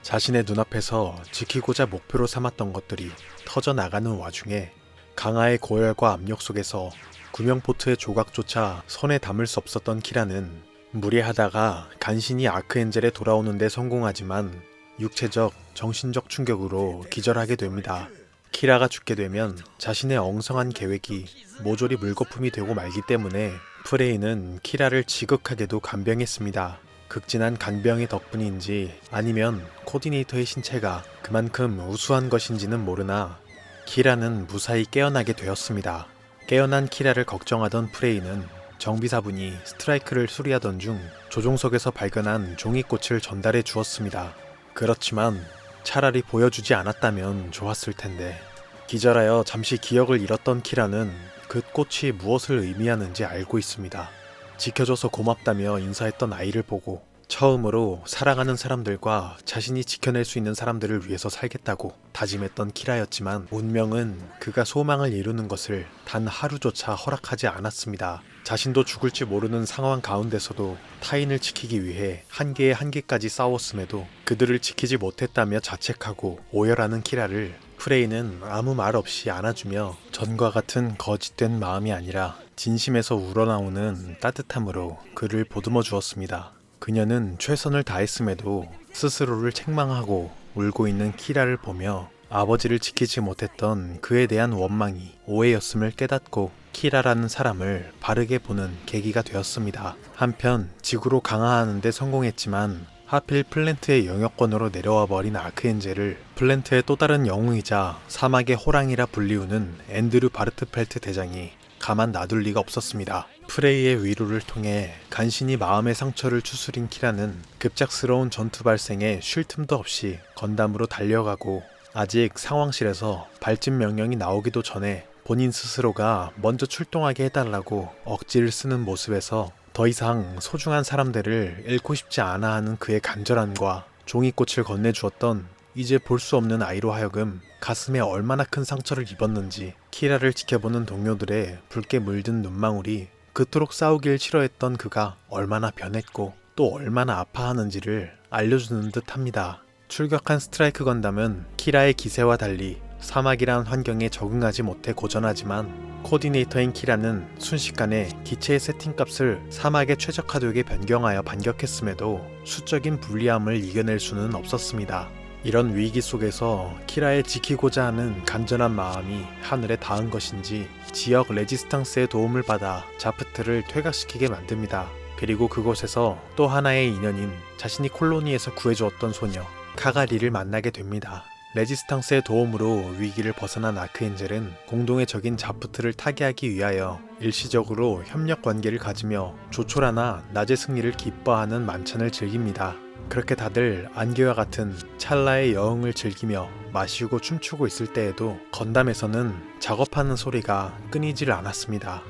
자신의 눈앞에서 지키고자 목표로 삼았던 것들이 터져나가는 와중에 강하의 고열과 압력 속에서 구명포트의 조각조차 손에 담을 수 없었던 키라는 무리하다가 간신히 아크엔젤에 돌아오는 데 성공하지만 육체적, 정신적 충격으로 기절하게 됩니다. 키라가 죽게 되면 자신의 엉성한 계획이 모조리 물거품이 되고 말기 때문에 프레이는 키라를 지극하게도 간병했습니다. 극진한 간병의 덕분인지 아니면 코디네이터의 신체가 그만큼 우수한 것인지는 모르나 키라는 무사히 깨어나게 되었습니다. 깨어난 키라를 걱정하던 프레이는 정비사분이 스트라이크를 수리하던 중 조종석에서 발견한 종이꽃을 전달해 주었습니다. 그렇지만 차라리 보여주지 않았다면 좋았을 텐데. 기절하여 잠시 기억을 잃었던 키라는 그 꽃이 무엇을 의미하는지 알고 있습니다. 지켜줘서 고맙다며 인사했던 아이를 보고 처음으로 사랑하는 사람들과 자신이 지켜낼 수 있는 사람들을 위해서 살겠다고 다짐했던 키라였지만 운명은 그가 소망을 이루는 것을 단 하루조차 허락하지 않았습니다. 자신도 죽을지 모르는 상황 가운데서도 타인을 지키기 위해 한계의 한계까지 싸웠음에도 그들을 지키지 못했다며 자책하고 오열하는 키라를 프레이는 아무 말 없이 안아주며 전과 같은 거짓된 마음이 아니라 진심에서 우러나오는 따뜻함으로 그를 보듬어 주었습니다. 그녀는 최선을 다했음에도 스스로를 책망하고 울고 있는 키라를 보며 아버지를 지키지 못했던 그에 대한 원망이 오해였음을 깨닫고 키라라는 사람을 바르게 보는 계기가 되었습니다. 한편 지구로 강화하는 데 성공했지만 하필 플랜트의 영역권으로 내려와 버린 아크엔젤을 플랜트의 또 다른 영웅이자 사막의 호랑이라 불리우는 앤드류 바르트펠트 대장이 가만 놔둘 리가 없었습니다. 프레이의 위로를 통해 간신히 마음의 상처를 추스린 키라는 급작스러운 전투 발생에 쉴 틈도 없이 건담으로 달려가고 아직 상황실에서 발진 명령이 나오기도 전에 본인 스스로가 먼저 출동하게 해달라고 억지를 쓰는 모습에서 더 이상 소중한 사람들을 잃고 싶지 않아 하는 그의 간절함과 종이꽃을 건네주었던 이제 볼 수 없는 아이로 하여금 가슴에 얼마나 큰 상처를 입었는지 키라를 지켜보는 동료들의 붉게 물든 눈망울이 그토록 싸우길 싫어했던 그가 얼마나 변했고 또 얼마나 아파하는지를 알려주는 듯 합니다. 출격한 스트라이크 건담은 키라의 기세와 달리 사막이란 환경에 적응하지 못해 고전하지만 코디네이터인 키라는 순식간에 기체의 세팅값을 사막에 최적화되게 변경하여 반격했음에도 수적인 불리함을 이겨낼 수는 없었습니다. 이런 위기 속에서 키라의 지키고자 하는 간절한 마음이 하늘에 닿은 것인지 지역 레지스탕스의 도움을 받아 자프트를 퇴각시키게 만듭니다. 그리고 그곳에서 또 하나의 인연인 자신이 콜로니에서 구해주었던 소녀 카가리를 만나게 됩니다. 레지스탕스의 도움으로 위기를 벗어난 아크엔젤은 공동의 적인 자프트를 타개하기 위하여 일시적으로 협력 관계를 가지며 조촐하나 낮의 승리를 기뻐하는 만찬을 즐깁니다. 그렇게 다들 안개와 같은 찰나의 여흥을 즐기며 마시고 춤추고 있을 때에도 건담에서는 작업하는 소리가 끊이질 않았습니다.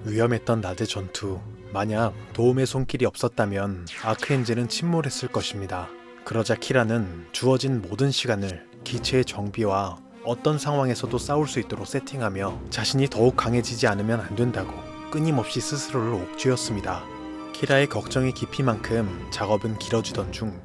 위험했던 낮의 전투, 만약 도움의 손길이 없었다면 아크엔젤은 침몰했을 것입니다. 그러자 키라는 주어진 모든 시간을 기체의 정비와 어떤 상황에서도 싸울 수 있도록 세팅하며 자신이 더욱 강해지지 않으면 안 된다고 끊임없이 스스로를 옥죄었습니다. 키라의 걱정의 깊이만큼 작업은 길어지던 중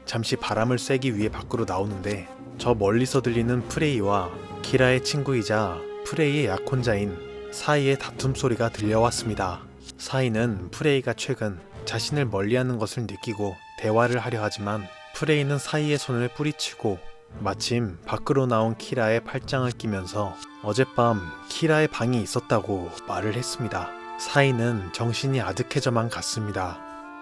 잠시 바람을 쐬기 위해 밖으로 나오는데 저 멀리서 들리는 프레이와 키라의 친구이자 프레이의 약혼자인 사이의 다툼 소리가 들려왔습니다. 사이는 프레이가 최근 자신을 멀리하는 것을 느끼고 대화를 하려 하지만 프레이는 사이의 손을 뿌리치고 마침 밖으로 나온 키라의 팔짱을 끼면서 어젯밤 키라의 방이 있었다고 말을 했습니다. 사이는 정신이 아득해져만 갔습니다.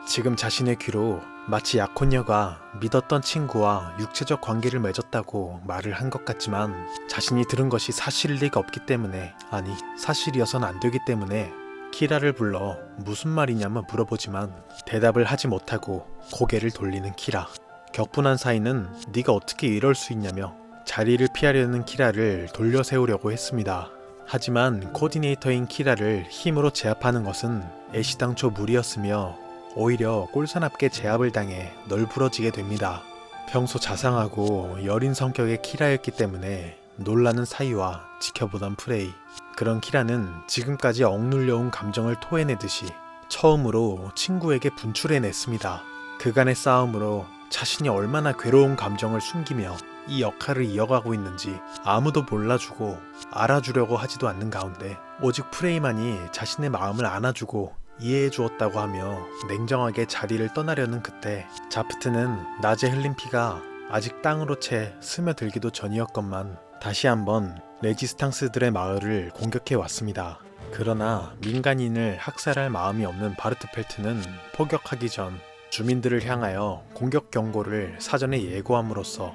지금 자신의 귀로 마치 약혼녀가 믿었던 친구와 육체적 관계를 맺었다고 말을 한 것 같지만 자신이 들은 것이 사실일 리가 없기 때문에, 아니 사실이어선 안 되기 때문에 키라를 불러 무슨 말이냐며 물어보지만 대답을 하지 못하고 고개를 돌리는 키라. 격분한 사이는 네가 어떻게 이럴 수 있냐며 자리를 피하려는 키라를 돌려 세우려고 했습니다. 하지만 코디네이터인 키라를 힘으로 제압하는 것은 애시당초 무리였으며 오히려 꼴사납게 제압을 당해 널브러지게 됩니다. 평소 자상하고 여린 성격의 키라였기 때문에 놀라는 사이와 지켜보던 프레이. 그런 키라는 지금까지 억눌려온 감정을 토해내듯이 처음으로 친구에게 분출해냈습니다. 그간의 싸움으로 자신이 얼마나 괴로운 감정을 숨기며 이 역할을 이어가고 있는지 아무도 몰라주고 알아주려고 하지도 않는 가운데 오직 프레이만이 자신의 마음을 안아주고 이해해 주었다고 하며 냉정하게 자리를 떠나려는 그때 자프트는 낮에 흘린 피가 아직 땅으로 채 스며들기도 전이었건만 다시 한번 레지스탕스들의 마을을 공격해 왔습니다. 그러나 민간인을 학살할 마음이 없는 바르트펠트는 포격하기 전 주민들을 향하여 공격 경고를 사전에 예고함으로써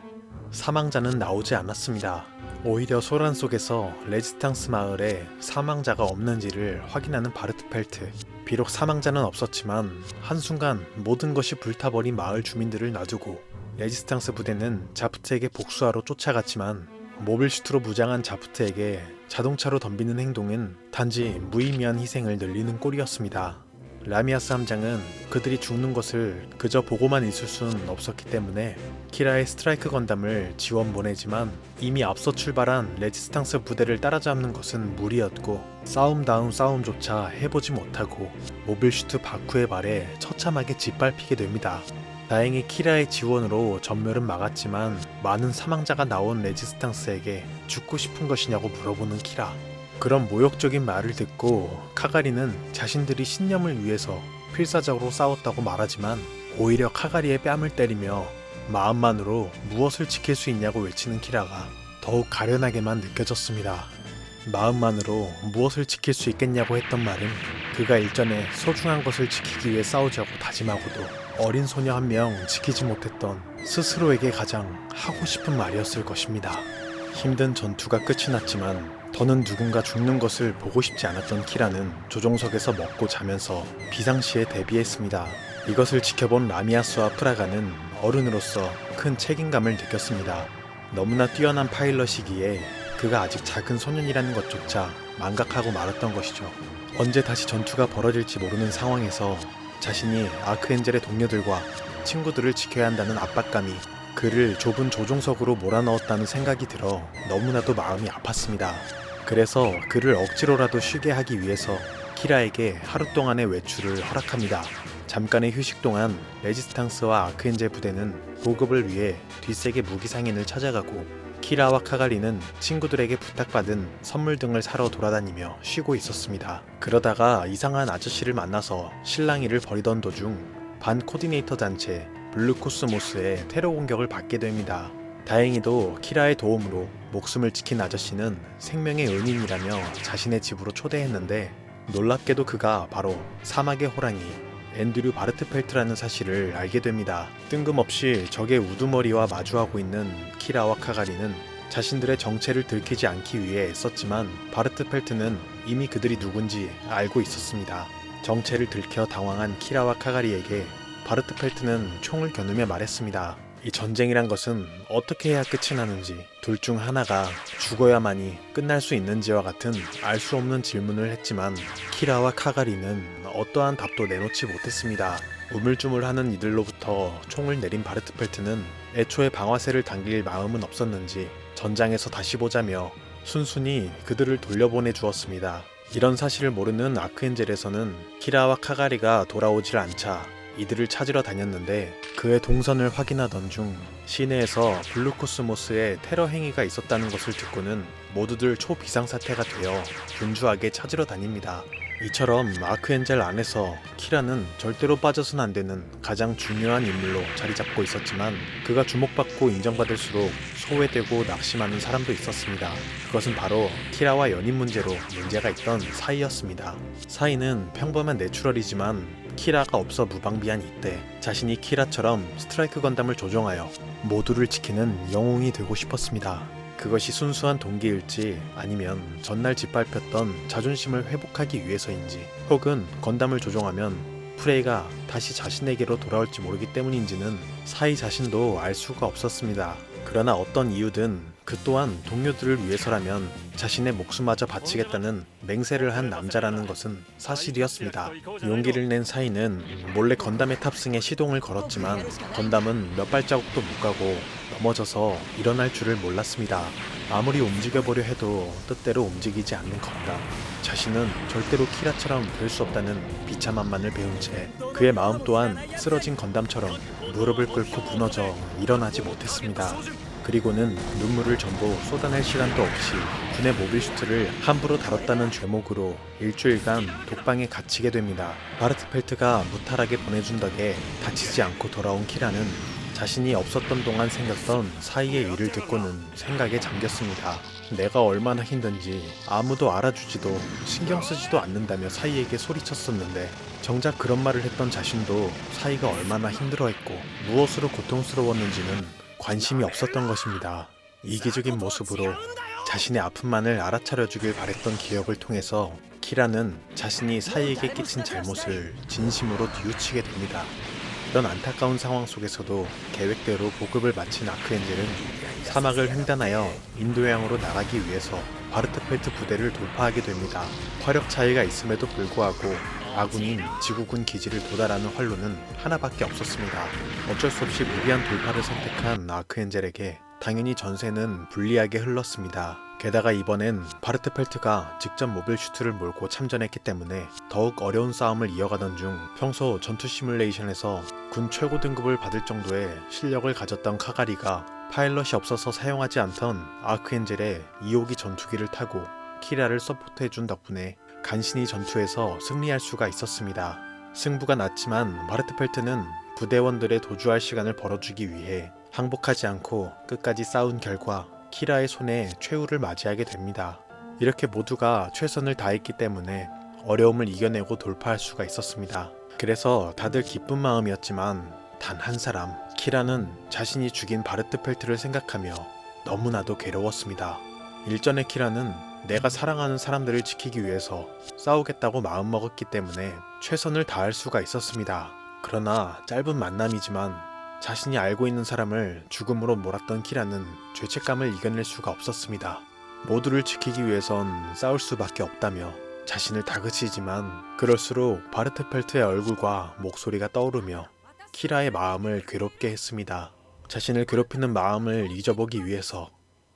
사망자는 나오지 않았습니다. 오히려 소란 속에서 레지스탕스 마을에 사망자가 없는지를 확인하는 바르트펠트. 비록 사망자는 없었지만 한순간 모든 것이 불타버린 마을 주민들을 놔두고 레지스탕스 부대는 자프트에게 복수하러 쫓아갔지만 모빌슈트로 무장한 자프트에게 자동차로 덤비는 행동은 단지 무의미한 희생을 늘리는 꼴이었습니다. 라미아스 함장은 그들이 죽는 것을 그저 보고만 있을 수는 없었기 때문에 키라의 스트라이크 건담을 지원 보내지만 이미 앞서 출발한 레지스탕스 부대를 따라잡는 것은 무리였고 싸움다운 싸움조차 해보지 못하고 모빌슈트 바쿠의 발에 처참하게 짓밟히게 됩니다. 다행히 키라의 지원으로 전멸은 막았지만 많은 사망자가 나온 레지스탕스에게 죽고 싶은 것이냐고 물어보는 키라. 그런 모욕적인 말을 듣고 카가리는 자신들이 신념을 위해서 필사적으로 싸웠다고 말하지만 오히려 카가리의 뺨을 때리며 마음만으로 무엇을 지킬 수 있냐고 외치는 키라가 더욱 가련하게만 느껴졌습니다. 마음만으로 무엇을 지킬 수 있겠냐고 했던 말은 그가 일전에 소중한 것을 지키기 위해 싸우자고 다짐하고도 어린 소녀 한 명 지키지 못했던 스스로에게 가장 하고 싶은 말이었을 것입니다. 힘든 전투가 끝이 났지만 더는 누군가 죽는 것을 보고 싶지 않았던 키라는 조종석에서 먹고 자면서 비상시에 대비했습니다. 이것을 지켜본 라미아스와 프라가는 어른으로서 큰 책임감을 느꼈습니다. 너무나 뛰어난 파일럿이기에 그가 아직 작은 소년이라는 것조차 망각하고 말았던 것이죠. 언제 다시 전투가 벌어질지 모르는 상황에서 자신이 아크엔젤의 동료들과 친구들을 지켜야 한다는 압박감이 그를 좁은 조종석으로 몰아넣었다는 생각이 들어 너무나도 마음이 아팠습니다. 그래서 그를 억지로라도 쉬게 하기 위해서 키라에게 하루 동안의 외출을 허락합니다. 잠깐의 휴식 동안 레지스탕스와 아크엔젤 부대는 보급을 위해 뒷세계 무기상인을 찾아가고 키라와 카갈리는 친구들에게 부탁받은 선물 등을 사러 돌아다니며 쉬고 있었습니다. 그러다가 이상한 아저씨를 만나서 실랑이를 벌이던 도중 반 코디네이터 단체 블루코스모스의 테러 공격을 받게 됩니다. 다행히도 키라의 도움으로 목숨을 지킨 아저씨는 생명의 은인이라며 자신의 집으로 초대했는데 놀랍게도 그가 바로 사막의 호랑이 앤드류 바르트펠트라는 사실을 알게 됩니다. 뜬금없이 적의 우두머리와 마주하고 있는 키라와 카가리는 자신들의 정체를 들키지 않기 위해 애썼지만 바르트펠트는 이미 그들이 누군지 알고 있었습니다. 정체를 들켜 당황한 키라와 카가리에게 바르트펠트는 총을 겨누며 말했습니다. 이 전쟁이란 것은 어떻게 해야 끝이 나는지, 둘 중 하나가 죽어야만이 끝날 수 있는지와 같은 알 수 없는 질문을 했지만 키라와 카가리는 어떠한 답도 내놓지 못했습니다. 우물쭈물하는 이들로부터 총을 내린 바르트펠트는 애초에 방아쇠를 당길 마음은 없었는지 전장에서 다시 보자며 순순히 그들을 돌려보내 주었습니다. 이런 사실을 모르는 아크엔젤에서는 키라와 카가리가 돌아오질 않자 이들을 찾으러 다녔는데 그의 동선을 확인하던 중 시내에서 블루코스모스의 테러 행위가 있었다는 것을 듣고는 모두들 초비상사태가 되어 분주하게 찾으러 다닙니다. 이처럼 아크엔젤 안에서 키라는 절대로 빠져선 안 되는 가장 중요한 인물로 자리 잡고 있었지만 그가 주목받고 인정받을수록 소외되고 낙심하는 사람도 있었습니다. 그것은 바로 키라와 연인 문제로 문제가 있던 사이였습니다. 사이는 평범한 내추럴이지만 키라가 없어 무방비한 이때 자신이 키라처럼 스트라이크 건담을 조종하여 모두를 지키는 영웅이 되고 싶었습니다. 그것이 순수한 동기일지 아니면 전날 짓밟혔던 자존심을 회복하기 위해서인지 혹은 건담을 조종하면 프레이가 다시 자신에게로 돌아올지 모르기 때문인지는 사이 자신도 알 수가 없었습니다. 그러나 어떤 이유든 그 또한 동료들을 위해서라면 자신의 목숨마저 바치겠다는 맹세를 한 남자라는 것은 사실이었습니다. 용기를 낸 사이는 몰래 건담에 탑승해 시동을 걸었지만 건담은 몇 발자국도 못 가고 넘어져서 일어날 줄을 몰랐습니다. 아무리 움직여보려 해도 뜻대로 움직이지 않는 건담. 자신은 절대로 키라처럼 될 수 없다는 비참함만을 배운 채 그의 마음 또한 쓰러진 건담처럼 무릎을 꿇고 무너져 일어나지 못했습니다. 그리고는 눈물을 전부 쏟아낼 시간도 없이 군의 모빌 슈트를 함부로 다뤘다는 죄목으로 일주일간 독방에 갇히게 됩니다. 바르트펠트가 무탈하게 보내준 덕에 다치지 않고 돌아온 키라는 자신이 없었던 동안 생겼던 사이의 일을 듣고는 생각에 잠겼습니다. 내가 얼마나 힘든지 아무도 알아주지도 신경 쓰지도 않는다며 사이에게 소리쳤었는데 정작 그런 말을 했던 자신도 사이가 얼마나 힘들어했고 무엇으로 고통스러웠는지는 관심이 없었던 것입니다. 이기적인 모습으로 자신의 아픔만을 알아차려주길 바랬던 기억을 통해서 키라는 자신이 사이에게 끼친 잘못을 진심으로 뉘우치게 됩니다. 이런 안타까운 상황 속에서도 계획대로 보급을 마친 아크엔젤은 사막을 횡단하여 인도양으로 나가기 위해서 바르트펠트 부대를 돌파하게 됩니다. 화력 차이가 있음에도 불구하고 아군인 지구군 기지를 도달하는 활로는 하나밖에 없었습니다. 어쩔 수 없이 무리한 돌파를 선택한 아크엔젤에게 당연히 전세는 불리하게 흘렀습니다. 게다가 이번엔 바르트펠트가 직접 모빌 슈트를 몰고 참전했기 때문에 더욱 어려운 싸움을 이어가던 중 평소 전투 시뮬레이션에서 군 최고 등급을 받을 정도의 실력을 가졌던 카가리가 파일럿이 없어서 사용하지 않던 아크엔젤의 2호기 전투기를 타고 키라를 서포트해준 덕분에 간신히 전투에서 승리할 수가 있었습니다. 승부가 났지만 바르트펠트는 부대원들의 도주할 시간을 벌어주기 위해 항복하지 않고 끝까지 싸운 결과 키라의 손에 최후를 맞이하게 됩니다. 이렇게 모두가 최선을 다했기 때문에 어려움을 이겨내고 돌파할 수가 있었습니다. 그래서 다들 기쁜 마음이었지만 단 한 사람, 키라는 자신이 죽인 바르트펠트를 생각하며 너무나도 괴로웠습니다. 일전에 키라는 내가 사랑하는 사람들을 지키기 위해서 싸우겠다고 마음먹었기 때문에 최선을 다할 수가 있었습니다. 그러나 짧은 만남이지만 자신이 알고 있는 사람을 죽음으로 몰았던 키라는 죄책감을 이겨낼 수가 없었습니다. 모두를 지키기 위해선 싸울 수밖에 없다며 자신을 다그치지만 그럴수록 바르트펠트의 얼굴과 목소리가 떠오르며 키라의 마음을 괴롭게 했습니다. 자신을 괴롭히는 마음을 잊어보기 위해서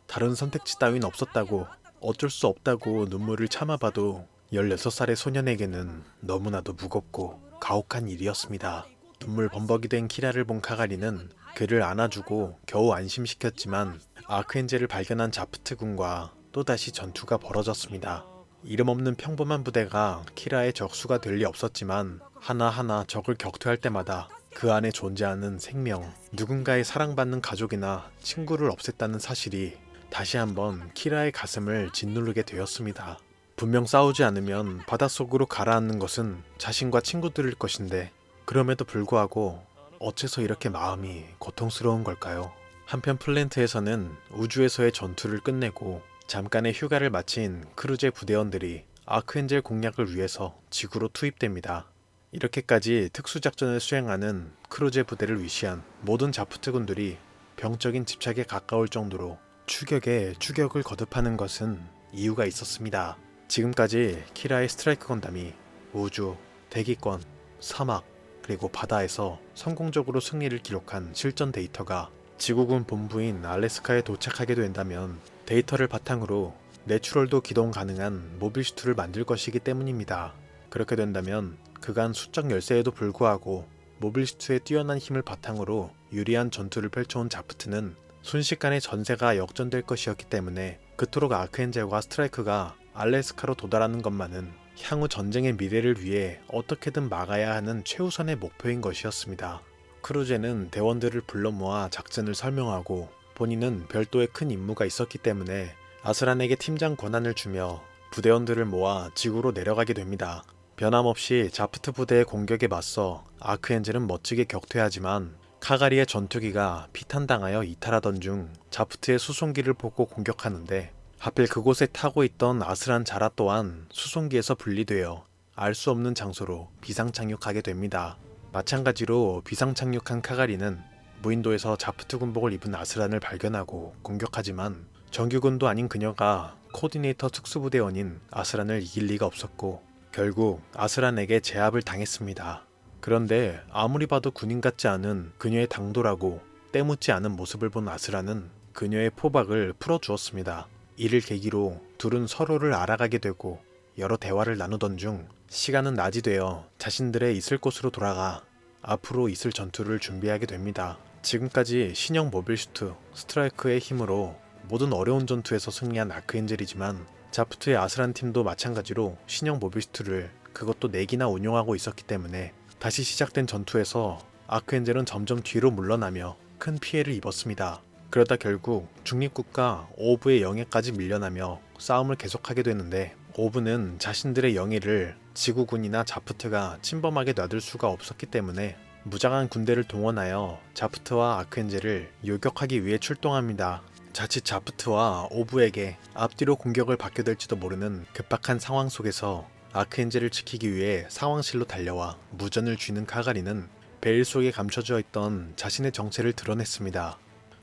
다른 선택지 따윈 없었다고 어쩔 수 없다고 눈물을 참아봐도 16살의 소년에게는 너무나도 무겁고 가혹한 일이었습니다. 눈물 범벅이 된 키라를 본 카가리는 그를 안아주고 겨우 안심시켰지만 아크엔젤을 발견한 자프트 군과 또다시 전투가 벌어졌습니다. 이름 없는 평범한 부대가 키라의 적수가 될 리 없었지만 하나하나 적을 격퇴할 때마다 그 안에 존재하는 생명, 누군가의 사랑받는 가족이나 친구를 없앴다는 사실이 다시 한번 키라의 가슴을 짓누르게 되었습니다. 분명 싸우지 않으면 바닷속으로 가라앉는 것은 자신과 친구들일 것인데 그럼에도 불구하고 어째서 이렇게 마음이 고통스러운 걸까요? 한편 플랜트에서는 우주에서의 전투를 끝내고 잠깐의 휴가를 마친 크루제 부대원들이 아크엔젤 공략을 위해서 지구로 투입됩니다. 이렇게까지 특수작전을 수행하는 크루제 부대를 위시한 모든 자프트군들이 병적인 집착에 가까울 정도로 추격에 추격을 거듭하는 것은 이유가 있었습니다. 지금까지 키라의 스트라이크 건담이 우주, 대기권, 사막, 그리고 바다에서 성공적으로 승리를 기록한 실전 데이터가 지구군 본부인 알래스카에 도착하게 된다면 데이터를 바탕으로 내추럴도 기동 가능한 모빌 슈트를 만들 것이기 때문입니다. 그렇게 된다면 그간 수적 열세에도 불구하고 모빌 슈트의 뛰어난 힘을 바탕으로 유리한 전투를 펼쳐온 자프트는 순식간에 전세가 역전될 것이었기 때문에 그토록 아크엔젤과 스트라이크가 알래스카로 도달하는 것만은 향후 전쟁의 미래를 위해 어떻게든 막아야 하는 최우선의 목표인 것이었습니다. 크루제는 대원들을 불러 모아 작전을 설명하고 본인은 별도의 큰 임무가 있었기 때문에 아스란에게 팀장 권한을 주며 부대원들을 모아 지구로 내려가게 됩니다. 변함없이 자프트 부대의 공격에 맞서 아크엔젤은 멋지게 격퇴하지만 카가리의 전투기가 피탄당하여 이탈하던 중 자프트의 수송기를 보고 공격하는데 하필 그곳에 타고 있던 아스란 자라 또한 수송기에서 분리되어 알 수 없는 장소로 비상착륙하게 됩니다. 마찬가지로 비상착륙한 카가리는 무인도에서 자프트 군복을 입은 아스란을 발견하고 공격하지만 정규군도 아닌 그녀가 코디네이터 특수부대원인 아스란을 이길 리가 없었고 결국 아스란에게 제압을 당했습니다. 그런데 아무리 봐도 군인 같지 않은 그녀의 당돌하고 때묻지 않은 모습을 본 아스란은 그녀의 포박을 풀어주었습니다. 이를 계기로 둘은 서로를 알아가게 되고 여러 대화를 나누던 중 시간은 낮이 되어 자신들의 있을 곳으로 돌아가 앞으로 있을 전투를 준비하게 됩니다. 지금까지 신형 모빌슈트 스트라이크의 힘으로 모든 어려운 전투에서 승리한 아크엔젤이지만 자프트의 아스란 팀도 마찬가지로 신형 모빌슈트를 그것도 4기나 운용하고 있었기 때문에 다시 시작된 전투에서 아크엔젤은 점점 뒤로 물러나며 큰 피해를 입었습니다. 그러다 결국 중립국가 오브의 영해까지 밀려나며 싸움을 계속하게 되는데 오브는 자신들의 영해를 지구군이나 자프트가 침범하게 놔둘 수가 없었기 때문에 무장한 군대를 동원하여 자프트와 아크엔젤을 요격하기 위해 출동합니다. 자칫 자프트와 오브에게 앞뒤로 공격을 받게 될지도 모르는 급박한 상황 속에서 아크엔젤을 지키기 위해 상황실로 달려와 무전을 쥐는 카가리는 베일 속에 감춰져 있던 자신의 정체를 드러냈습니다.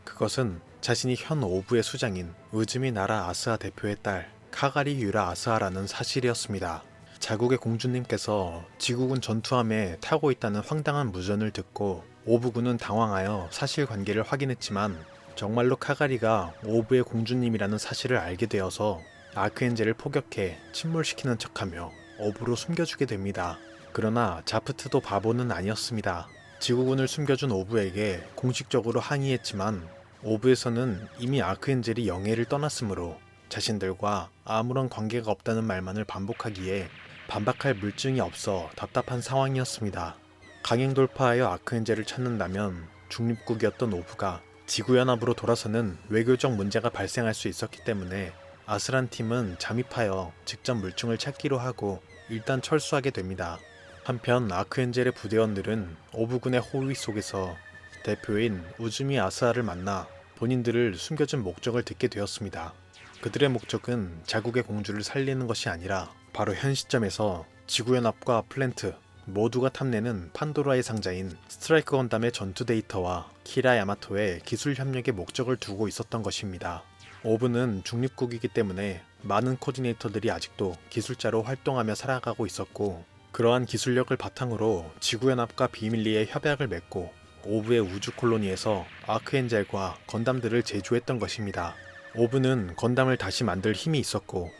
그것은 자신이 현 오브의 수장인 우즈미 나라 아스아 대표의 딸 카가리 유라 아스아라는 사실이었습니다. 자국의 공주님께서 지구군 전투함에 타고 있다는 황당한 무전을 듣고 오브군은 당황하여 사실관계를 확인했지만 정말로 카가리가 오브의 공주님이라는 사실을 알게 되어서 아크엔젤을 포격해 침몰시키는 척하며 오브로 숨겨주게 됩니다. 그러나 자프트도 바보는 아니었습니다. 지구군을 숨겨준 오브에게 공식적으로 항의했지만 오브에서는 이미 아크엔젤이 영해를 떠났으므로 자신들과 아무런 관계가 없다는 말만을 반복하기에 반박할 물증이 없어 답답한 상황이었습니다. 강행 돌파하여 아크엔젤을 찾는다면 중립국이었던 오브가 지구연합으로 돌아서는 외교적 문제가 발생할 수 있었기 때문에 아스란 팀은 잠입하여 직접 물증을 찾기로 하고 일단 철수하게 됩니다. 한편 아크엔젤의 부대원들은 오브군의 호위 속에서 대표인 우즈미 아스아를 만나 본인들을 숨겨진 목적을 듣게 되었습니다. 그들의 목적은 자국의 공주를 살리는 것이 아니라 바로 현 시점에서 지구연합과 플랜트 모두가 탐내는 판도라의 상자인 스트라이크 건담의 전투 데이터와 키라 야마토의 기술 협력에 목적을 두고 있었던 것입니다. 오브는 중립국이기 때문에 많은 코디네이터들이 아직도 기술자로 활동하며 살아가고 있었고 그러한 기술력을 바탕으로 지구연합과 비밀리에 협약을 맺고 오브의 우주 콜로니에서 아크엔젤과 건담들을 제조했던 것입니다. 오브는 건담을 다시 만들 힘이 있었고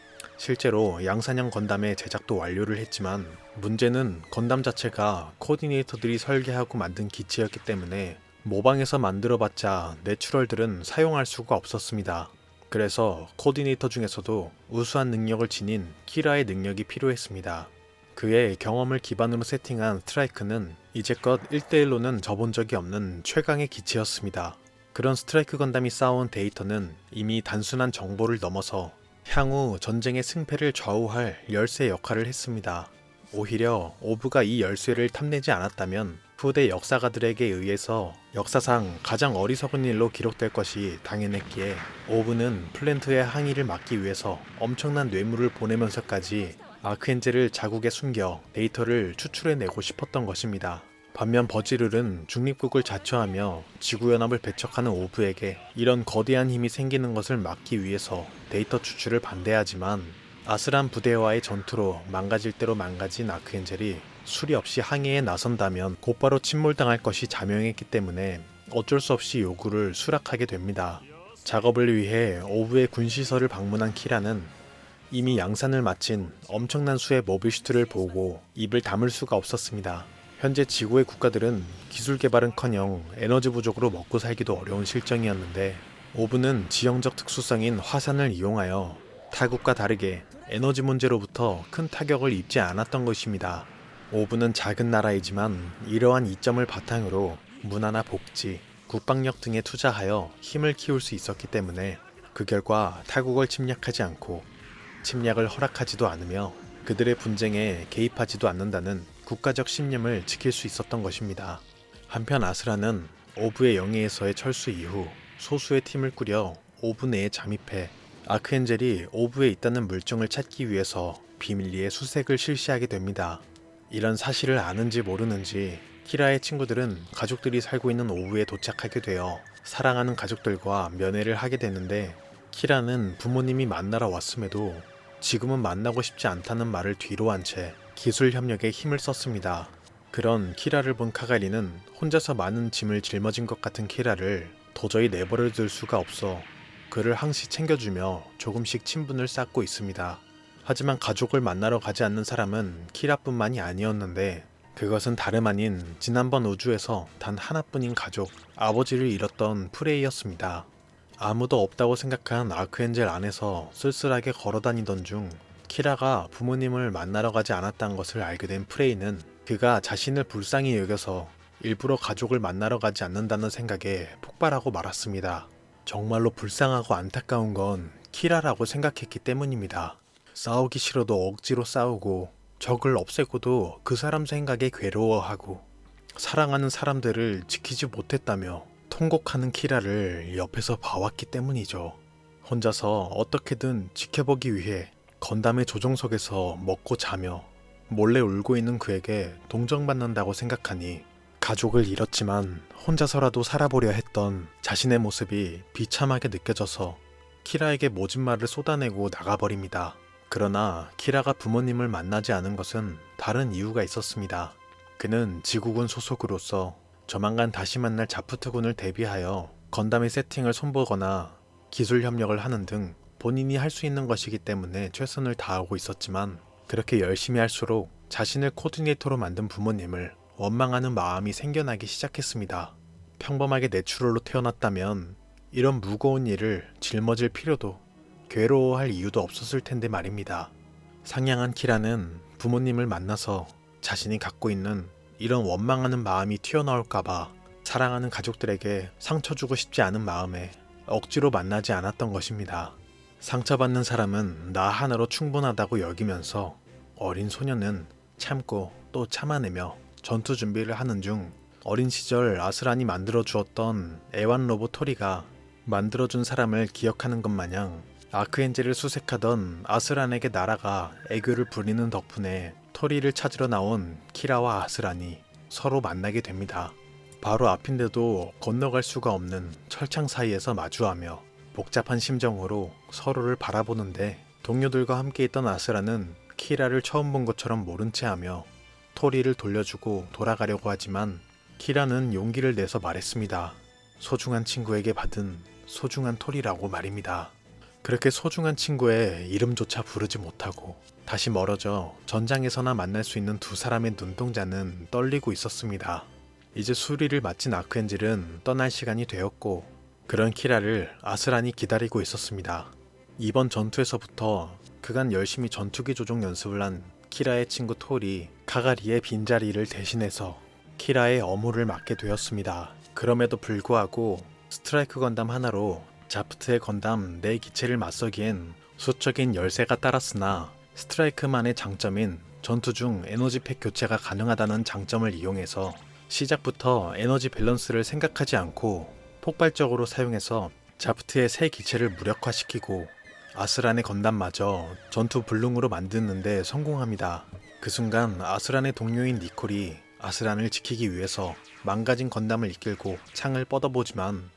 실제로 양산형 건담의 제작도 완료를 했지만 문제는 건담 자체가 코디네이터들이 설계하고 만든 기체였기 때문에 모방해서 만들어봤자 내추럴들은 사용할 수가 없었습니다. 그래서 코디네이터 중에서도 우수한 능력을 지닌 키라의 능력이 필요했습니다. 그의 경험을 기반으로 세팅한 스트라이크는 이제껏 1대1로는 져본 적이 없는 최강의 기체였습니다. 그런 스트라이크 건담이 쌓아온 데이터는 이미 단순한 정보를 넘어서 향후 전쟁의 승패를 좌우할 열쇠 역할을 했습니다. 오히려 오브가 이 열쇠를 탐내지 않았다면 후대 역사가들에게 의해서 역사상 가장 어리석은 일로 기록될 것이 당연했기에 오브는 플랜트의 항의를 막기 위해서 엄청난 뇌물을 보내면서까지 아크엔젤을 자국에 숨겨 데이터를 추출해내고 싶었던 것입니다. 반면 버지룰은 중립국을 자처하며 지구연합을 배척하는 오브에게 이런 거대한 힘이 생기는 것을 막기 위해서 데이터 추출을 반대하지만 아스란 부대와의 전투로 망가질 대로 망가진 아크엔젤이 수리 없이 항해에 나선다면 곧바로 침몰당할 것이 자명했기 때문에 어쩔 수 없이 요구를 수락하게 됩니다. 작업을 위해 오브의 군시설을 방문한 키라는 이미 양산을 마친 엄청난 수의 모빌슈트를 보고 입을 다물 수가 없었습니다. 현재 지구의 국가들은 기술 개발은커녕 에너지 부족으로 먹고 살기도 어려운 실정이었는데 오브는 지형적 특수성인 화산을 이용하여 타국과 다르게 에너지 문제로부터 큰 타격을 입지 않았던 것입니다. 오브는 작은 나라이지만 이러한 이점을 바탕으로 문화나 복지, 국방력 등에 투자하여 힘을 키울 수 있었기 때문에 그 결과 타국을 침략하지 않고 침략을 허락하지도 않으며 그들의 분쟁에 개입하지도 않는다는 국가적 신념을 지킬 수 있었던 것입니다. 한편 아스라는 오브의 영해에서의 철수 이후 소수의 팀을 꾸려 오브 내에 잠입해 아크엔젤이 오브에 있다는 물증을 찾기 위해서 비밀리에 수색을 실시하게 됩니다. 이런 사실을 아는지 모르는지 키라의 친구들은 가족들이 살고 있는 오브에 도착하게 되어 사랑하는 가족들과 면회를 하게 되는데 키라는 부모님이 만나러 왔음에도 지금은 만나고 싶지 않다는 말을 뒤로 한 채 기술 협력에 힘을 썼습니다. 그런 키라를 본 카가리는 혼자서 많은 짐을 짊어진 것 같은 키라를 도저히 내버려 둘 수가 없어 그를 항시 챙겨주며 조금씩 친분을 쌓고 있습니다. 하지만 가족을 만나러 가지 않는 사람은 키라뿐만이 아니었는데 그것은 다름 아닌 지난번 우주에서 단 하나뿐인 가족, 아버지를 잃었던 프레이였습니다. 아무도 없다고 생각한 아크엔젤 안에서 쓸쓸하게 걸어다니던 중 키라가 부모님을 만나러 가지 않았다는 것을 알게 된 프레이는 그가 자신을 불쌍히 여겨서 일부러 가족을 만나러 가지 않는다는 생각에 폭발하고 말았습니다. 정말로 불쌍하고 안타까운 건 키라라고 생각했기 때문입니다. 싸우기 싫어도 억지로 싸우고 적을 없애고도 그 사람 생각에 괴로워하고 사랑하는 사람들을 지키지 못했다며 통곡하는 키라를 옆에서 봐왔기 때문이죠. 혼자서 어떻게든 지켜보기 위해 건담의 조종석에서 먹고 자며 몰래 울고 있는 그에게 동정받는다고 생각하니 가족을 잃었지만 혼자서라도 살아보려 했던 자신의 모습이 비참하게 느껴져서 키라에게 모진 말을 쏟아내고 나가버립니다. 그러나 키라가 부모님을 만나지 않은 것은 다른 이유가 있었습니다. 그는 지구군 소속으로서 조만간 다시 만날 자프트군을 대비하여 건담의 세팅을 손보거나 기술 협력을 하는 등 본인이 할 수 있는 것이기 때문에 최선을 다하고 있었지만 그렇게 열심히 할수록 자신을 코디네이터로 만든 부모님을 원망하는 마음이 생겨나기 시작했습니다. 평범하게 내추럴로 태어났다면 이런 무거운 일을 짊어질 필요도 괴로워할 이유도 없었을 텐데 말입니다. 상냥한 키라는 부모님을 만나서 자신이 갖고 있는 이런 원망하는 마음이 튀어나올까봐 사랑하는 가족들에게 상처 주고 싶지 않은 마음에 억지로 만나지 않았던 것입니다. 상처받는 사람은 나 하나로 충분하다고 여기면서 어린 소녀는 참고 또 참아내며 전투 준비를 하는 중 어린 시절 아스란이 만들어 주었던 애완 로봇 토리가 만들어준 사람을 기억하는 것 마냥 아크엔젤을 수색하던 아스란에게 날아가 애교를 부리는 덕분에 토리를 찾으러 나온 키라와 아스란이 서로 만나게 됩니다. 바로 앞인데도 건너갈 수가 없는 철창 사이에서 마주하며 복잡한 심정으로 서로를 바라보는데 동료들과 함께 있던 아스란은 키라를 처음 본 것처럼 모른 채 하며 토리를 돌려주고 돌아가려고 하지만 키라는 용기를 내서 말했습니다. 소중한 친구에게 받은 소중한 토리라고 말입니다. 그렇게 소중한 친구의 이름조차 부르지 못하고 다시 멀어져 전장에서나 만날 수 있는 두 사람의 눈동자는 떨리고 있었습니다. 이제 수리를 마친 아크엔젤은 떠날 시간이 되었고 그런 키라를 아스란이 기다리고 있었습니다. 이번 전투에서부터 그간 열심히 전투기 조종 연습을 한 키라의 친구 톨이 카가리의 빈자리를 대신해서 키라의 업무를 맡게 되었습니다. 그럼에도 불구하고 스트라이크 건담 하나로 자프트의 건담 4기체를 맞서기엔 수적인 열세가 따랐으나 스트라이크만의 장점인 전투 중 에너지팩 교체가 가능하다는 장점을 이용해서 시작부터 에너지 밸런스를 생각하지 않고 폭발적으로 사용해서 자프트의 3기체를 무력화시키고 아스란의 건담마저 전투 불능으로 만드는데 성공합니다. 그 순간 아스란의 동료인 니콜이 아스란을 지키기 위해서 망가진 건담을 이끌고 창을 뻗어보지만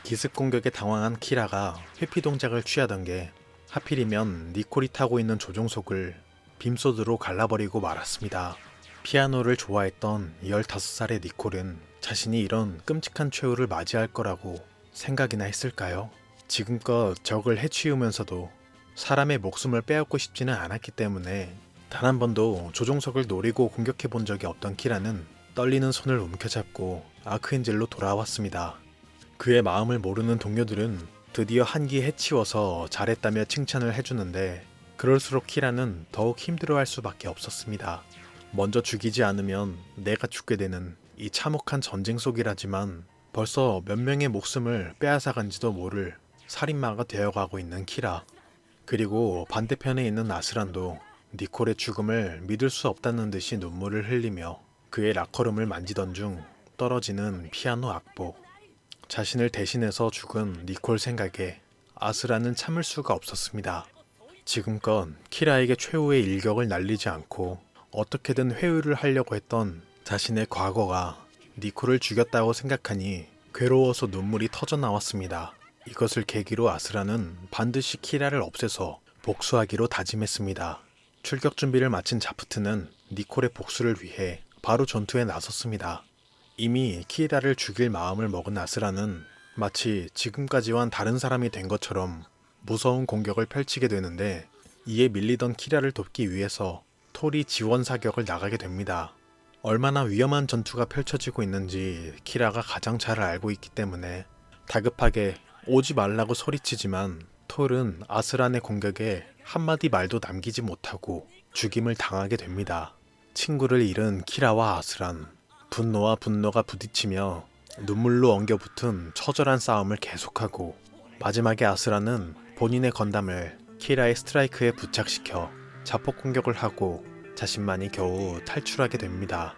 기습 공격에 당황한 키라가 회피 동작을 취하던 게 하필이면 니콜이 타고 있는 조종석을 빔소드로 갈라버리고 말았습니다. 피아노를 좋아했던 15살의 니콜은 자신이 이런 끔찍한 최후를 맞이할 거라고 생각이나 했을까요? 지금껏 적을 해치우면서도 사람의 목숨을 빼앗고 싶지는 않았기 때문에 단 한 번도 조종석을 노리고 공격해 본 적이 없던 키라는 떨리는 손을 움켜잡고 아크엔젤로 돌아왔습니다. 그의 마음을 모르는 동료들은 드디어 한 기 해치워서 잘했다며 칭찬을 해주는데 그럴수록 키라는 더욱 힘들어할 수밖에 없었습니다. 먼저 죽이지 않으면 내가 죽게 되는 이 참혹한 전쟁 속이라지만 벌써 몇 명의 목숨을 빼앗아간지도 모를 살인마가 되어가고 있는 키라. 그리고 반대편에 있는 아스란도 니콜의 죽음을 믿을 수 없다는 듯이 눈물을 흘리며 그의 라커룸을 만지던 중 떨어지는 피아노 악보. 자신을 대신해서 죽은 니콜 생각에 아스란은 참을 수가 없었습니다. 지금껏 키라에게 최후의 일격을 날리지 않고 어떻게든 회유를 하려고 했던 자신의 과거가 니콜을 죽였다고 생각하니 괴로워서 눈물이 터져 나왔습니다. 이것을 계기로 아스란은 반드시 키라를 없애서 복수하기로 다짐했습니다. 출격 준비를 마친 자프트는 니콜의 복수를 위해 바로 전투에 나섰습니다. 이미 키라를 죽일 마음을 먹은 아스란은 마치 지금까지와는 다른 사람이 된 것처럼 무서운 공격을 펼치게 되는데 이에 밀리던 키라를 돕기 위해서 톨이 지원 사격을 나가게 됩니다. 얼마나 위험한 전투가 펼쳐지고 있는지 키라가 가장 잘 알고 있기 때문에 다급하게 오지 말라고 소리치지만 톨은 아스란의 공격에 한마디 말도 남기지 못하고 죽임을 당하게 됩니다. 친구를 잃은 키라와 아스란, 분노와 분노가 부딪히며 눈물로 엉겨붙은 처절한 싸움을 계속하고 마지막에 아스란은 본인의 건담을 키라의 스트라이크에 부착시켜 자폭 공격을 하고 자신만이 겨우 탈출하게 됩니다.